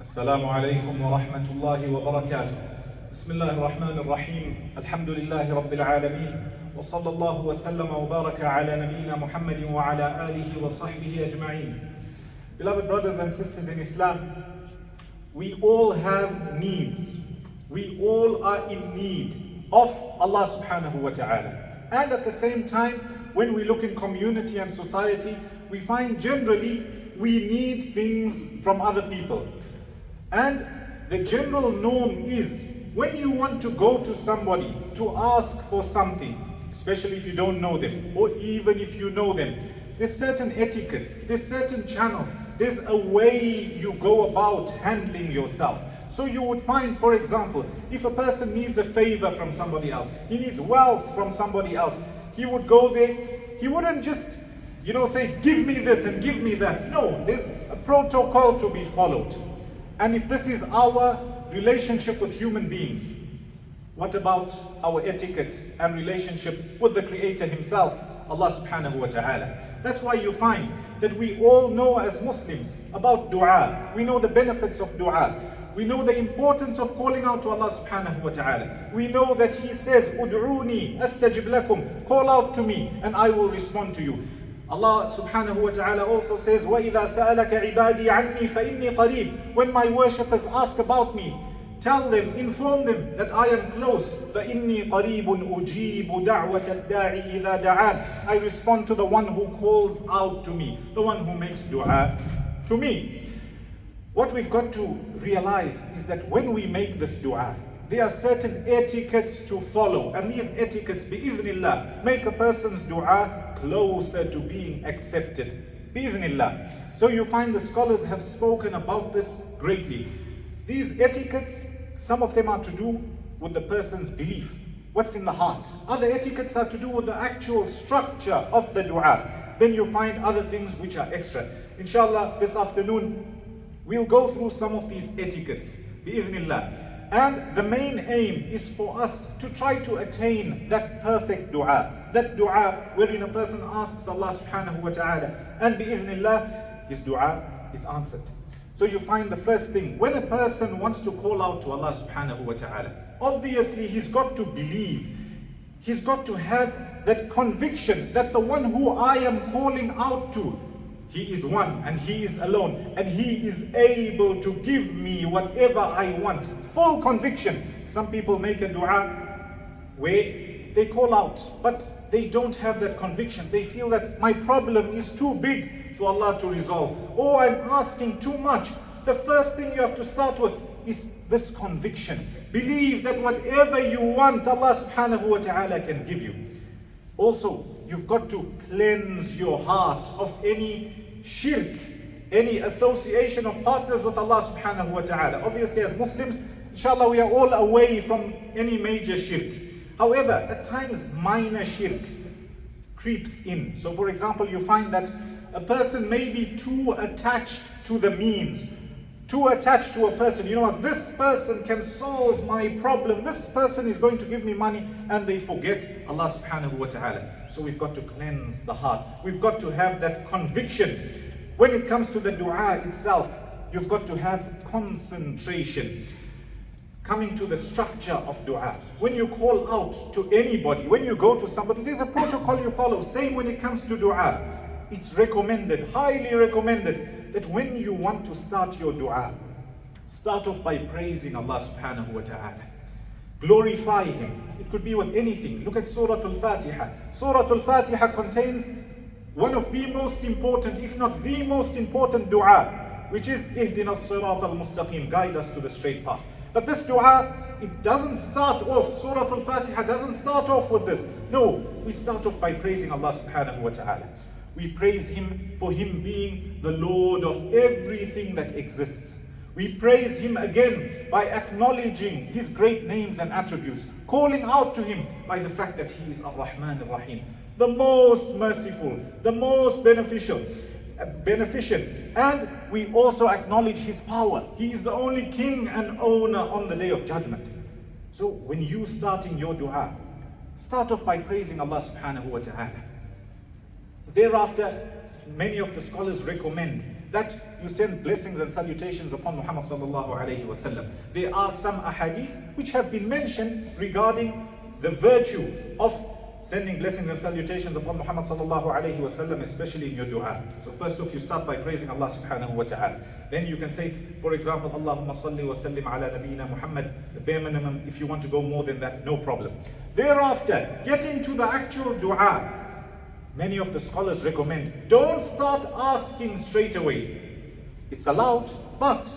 السلام عليكم ورحمة الله وبركاته. بسم الله الرحمن الرحيم. الحمد لله رب العالمين وصلى الله وسلم وبارك على نبينا محمد وعلى آله وصحبه أجمعين. Beloved brothers and sisters in Islam, we all have needs. We all are in need of Allah subhanahu wa ta'ala. And at the same time, when we look in community and society, we find generally we need things from other people. And the general norm is when you want to go to somebody to ask for something, especially if you don't know them, or even if you know them, there's certain etiquettes, there's certain channels, there's a way you go about handling yourself. So you would find, for example, if a person needs a favor from somebody else, he needs wealth from somebody else, he would go there, he wouldn't just, say, give me this and give me that. No, there's a protocol to be followed. And if this is our relationship with human beings, what about our etiquette and relationship with the Creator Himself, Allah subhanahu wa ta'ala? That's why you find that we all know as Muslims about dua. We know the benefits of dua. We know the importance of calling out to Allah subhanahu wa ta'ala. We know that He says, Ud'uni astajib lakum, call out to me and I will respond to you. Allah subhanahu wa ta'ala also says, وَإِذَا سَأَلَكَ عِبَادِي عَنِّي فَإِنِّي قَرِيبٌ. When my worshippers ask about me, tell them, inform them that I am close. فَإِنِّي قَرِيبٌ أُجِيبُ دَعْوَةَ الدَّاعِ إِذَا دَعَانِ. I respond to the one who calls out to me, the one who makes dua to me. What we've got to realize is that when we make this dua, there are certain etiquettes to follow, and these etiquettes, bi'idhnillah, make a person's dua closer to being accepted, bi'idhnillah. So you find the scholars have spoken about this greatly. These etiquettes, some of them are to do with the person's belief, what's in the heart. Other etiquettes are to do with the actual structure of the dua. Then you find other things which are extra. Inshallah, this afternoon, we'll go through some of these etiquettes, bi'idhnillah. And the main aim is for us to try to attain that perfect dua. That dua wherein a person asks Allah subhanahu wa ta'ala, and bi'idhnillah, his dua is answered. So you find the first thing, when a person wants to call out to Allah subhanahu wa ta'ala, obviously he's got to believe, he's got to have that conviction that the one who I am calling out to, He is one and He is alone, and He is able to give me whatever I want. Full conviction. Some people make a dua where they call out, but they don't have that conviction. They feel that my problem is too big for Allah to resolve. Oh, I'm asking too much. The first thing you have to start with is this conviction. Believe that whatever you want, Allah subhanahu wa ta'ala can give you. Also, you've got to cleanse your heart of any shirk, any association of partners with Allah subhanahu wa ta'ala. Obviously, as Muslims, inshallah, we are all away from any major shirk. However, at times, minor shirk creeps in. So, for example, you find that a person may be too attached to the means, too attached to a person. You know what, this person can solve my problem, this person is going to give me money, and they forget Allah subhanahu wa ta'ala. So we've got to cleanse the heart. We've got to have that conviction. When it comes to the dua itself, you've got to have concentration. Coming to the structure of dua. When you call out to anybody, when you go to somebody, there's a protocol you follow. Same when it comes to dua. It's recommended, highly recommended, that when you want to start your dua, start off by praising Allah subhanahu wa ta'ala. Glorify Him. It could be with anything. Look at Surah Al-Fatiha. Surah Al-Fatiha contains one of the most important, if not the most important dua, which is Ihdina as-sirat al-mustaqim, guide us to the straight path. But this dua, it doesn't start off, Surah Al-Fatiha doesn't start off with this. No, we start off by praising Allah subhanahu wa ta'ala. We praise Him for Him being the Lord of everything that exists. We praise Him again by acknowledging His great names and attributes, calling out to Him by the fact that He is Ar-Rahman Ar-Rahim, the most merciful, the most beneficent. And we also acknowledge His power. He is the only King and owner on the Day of Judgment. So when you starting your dua, start off by praising Allah subhanahu wa ta'ala. Thereafter, many of the scholars recommend that you send blessings and salutations upon Muhammad sallallahu alayhi wasallam. There are some ahadith which have been mentioned regarding the virtue of sending blessings and salutations upon Muhammad sallallahu alayhi wasallam, especially in your dua. So first off, you start by praising Allah subhanahu wa ta'ala. Then you can say, for example, Allahumma salli wa sallim ala nabiyyina Muhammad. The bare minimum. If you want to go more than that, no problem. Thereafter, get into the actual dua. Many of the scholars recommend, don't start asking straight away. It's allowed, but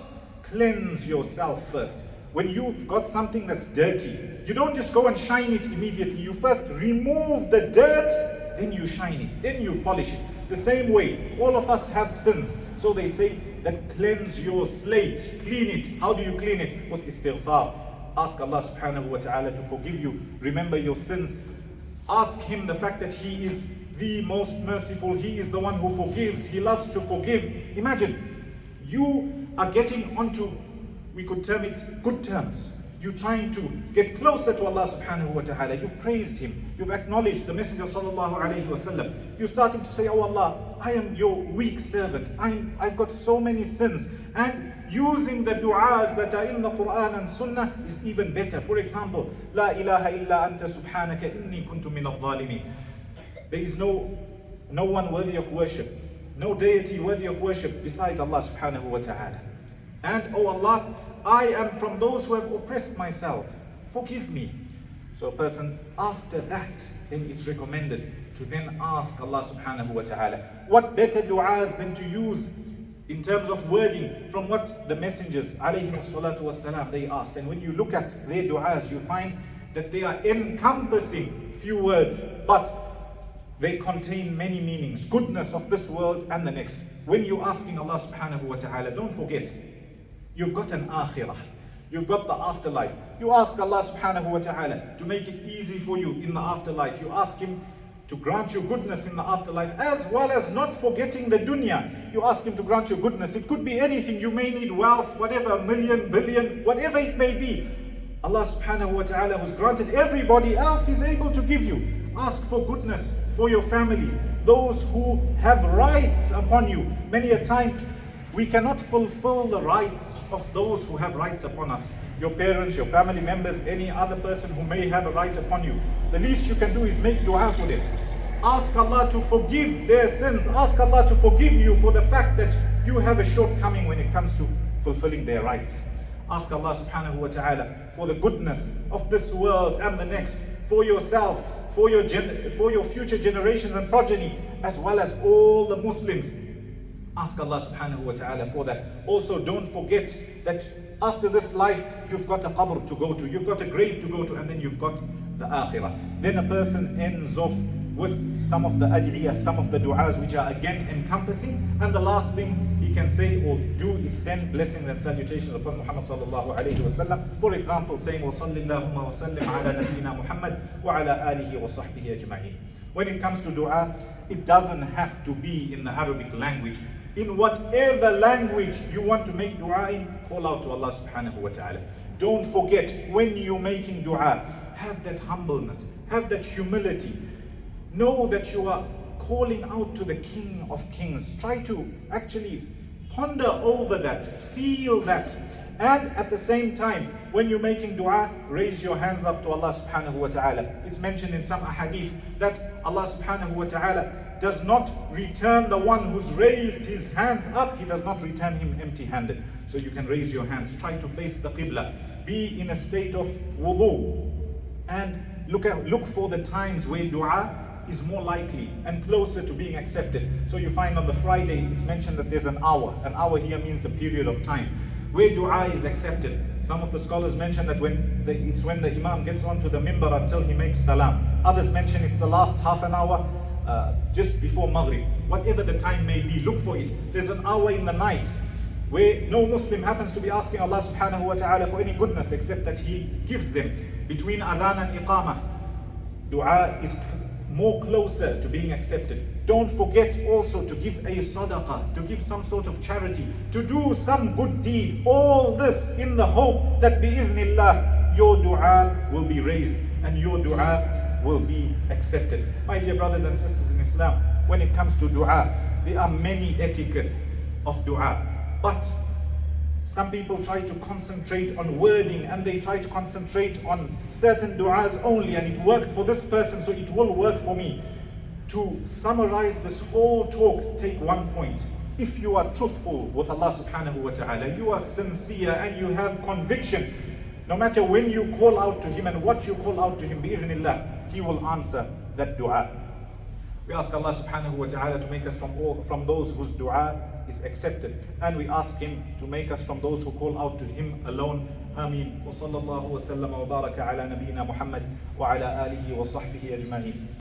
cleanse yourself first. When you've got something that's dirty, you don't just go and shine it immediately. You first remove the dirt, then you shine it, then you polish it. The same way, all of us have sins. So they say that cleanse your slate, clean it. How do you clean it? With istighfar. Ask Allah subhanahu wa ta'ala to forgive you. Remember your sins. Ask Him the fact that He is the most merciful. He is the one who forgives. He loves to forgive. Imagine, you are getting onto, we could term it, good terms. You're trying to get closer to Allah subhanahu wa ta'ala. You've praised Him. You've acknowledged the Messenger sallallahu alayhi wa sallam. You're starting to say, oh Allah, I am your weak servant. I've got so many sins. And using the du'as that are in the Quran and Sunnah is even better. For example, La ilaha illa anta subhanaka inni kuntu min al-zalimin. There is no one worthy of worship, no deity worthy of worship besides Allah subhanahu wa ta'ala. And oh Allah, I am from those who have oppressed myself. Forgive me. So a person after that, then it's recommended to then ask Allah subhanahu wa ta'ala. What better du'as than to use in terms of wording from what the messengers alayhi salatu wassalam they asked. And when you look at their du'as, you find that they are encompassing few words, but they contain many meanings, goodness of this world and the next. When you're asking Allah subhanahu wa ta'ala, don't forget, you've got an akhirah, you've got the afterlife. You ask Allah subhanahu wa ta'ala to make it easy for you in the afterlife. You ask Him to grant you goodness in the afterlife, as well as not forgetting the dunya. You ask Him to grant you goodness. It could be anything. You may need wealth, whatever, million, billion, whatever it may be. Allah subhanahu wa ta'ala, who's granted everybody else, is able to give you. Ask for goodness for your family, those who have rights upon you. Many a time, we cannot fulfill the rights of those who have rights upon us. Your parents, your family members, any other person who may have a right upon you. The least you can do is make dua for them. Ask Allah to forgive their sins. Ask Allah to forgive you for the fact that you have a shortcoming when it comes to fulfilling their rights. Ask Allah subhanahu wa ta'ala for the goodness of this world and the next, for yourself, for your future generations and progeny, as well as all the Muslims. Ask Allah subhanahu wa ta'ala for that. Also, don't forget that after this life, you've got a qabr to go to, you've got a grave to go to, and then you've got the akhirah. Then a person ends off with some of the ad'iyah, some of the du'as which are again encompassing. And the last thing he can say or do is send blessings and salutations upon Muhammad sallallahu alayhi wa sallam. For example, saying, wa sallallahu wa sallim ala nabiyyina Muhammad wa ala alihi wa sahbihi ajma'in. When it comes to dua, it doesn't have to be in the Arabic language. In whatever language you want to make dua in, call out to Allah subhanahu wa ta'ala. Don't forget, when you're making dua, have that humbleness, have that humility. Know that you are calling out to the King of Kings. Try to actually ponder over that, feel that. And at the same time, when you're making dua, raise your hands up to Allah subhanahu wa ta'ala. It's mentioned in some ahadith that Allah subhanahu wa ta'ala does not return the one who's raised his hands up. He does not return him empty-handed. So you can raise your hands. Try to face the qibla. Be in a state of wudu. And look for the times where dua is more likely and closer to being accepted. So you find on the Friday, it's mentioned that there's an hour. An hour here means a period of time where dua is accepted. Some of the scholars mention that it's when the imam gets onto the mimbar until he makes salam. Others mention it's the last half an hour, just before Maghrib. Whatever the time may be, look for it. There's an hour in the night where no Muslim happens to be asking Allah subhanahu wa ta'ala for any goodness except that He gives them. Between adhan and iqamah, dua is more closer to being accepted. Don't forget also to give a sadaqah, to give some sort of charity, to do some good deed. All this in the hope that bi'idhnillah, your dua will be raised and your dua will be accepted. My dear brothers and sisters in Islam, when it comes to dua, there are many etiquettes. of dua. But some people try to concentrate on wording, and they try to concentrate on certain du'as only, and it worked for this person, so it will work for me. To summarize this whole talk, take one point. If you are truthful with Allah subhanahu wa ta'ala, you are sincere and you have conviction, no matter when you call out to Him and what you call out to Him, bi'idhnillah, He will answer that dua. We ask Allah subhanahu wa ta'ala to make us from those whose dua is accepted, and we ask Him to make us from those who call out to Him alone. Ameen. Wa sallallahu wa sallam wa baraka ala nabiyyina Muhammad wa ala alihi wa sahbihi ajma'in.